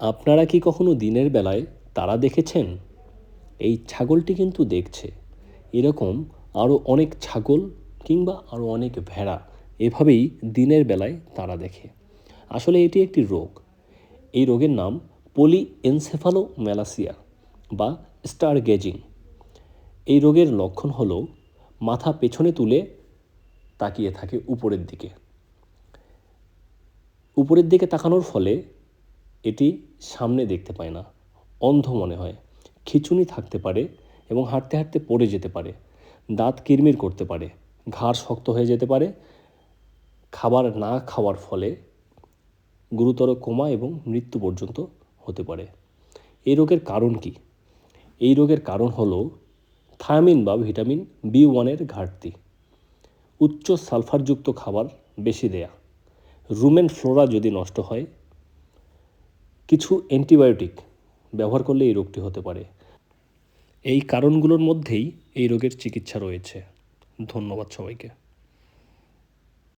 আপনারা কি কখনো দিনের বেলায় তারা দেখেছেন? এই ছাগলটি কিন্তু দেখছে। এরকম আরও অনেক ছাগল কিংবা আরও অনেক ভেড়া এভাবেই দিনের বেলায় তারা দেখে। আসলে এটি একটি রোগ। এই রোগের নাম পলিএনসেফালোম্যালাসিয়া বা স্টার গেজিং। এই রোগের লক্ষণ হলো মাথা পেছনে তুলে তাকিয়ে থাকে উপরের দিকে। উপরের দিকে তাকানোর ফলে এটি সামনে দেখতে পায় না, অন্ধ মনে হয়, খিঁচুনি থাকতে পারে এবং হাঁটতে হাঁটতে পড়ে যেতে পারে, দাঁত কিরমির করতে পারে, ঘাড় শক্ত হয়ে যেতে পারে, খাবার না খাওয়ার ফলে গুরুতর কোমা এবং মৃত্যু পর্যন্ত হতে পারে। এই রোগের কারণ কি? এই রোগের কারণ হলো থায়ামিন বা ভিটামিন B1-এর ঘাটতি, উচ্চ সালফারযুক্ত খাবার বেশি দেয়া, রুমেন ফ্লোরা যদি নষ্ট হয়, কিছু অ্যান্টিবায়োটিক ব্যবহার করলে এই রোগটি হতে পারে। এই কারণগুলোর মধ্যেই এই রোগের চিকিৎসা রয়েছে। ধন্যবাদ সবাইকে।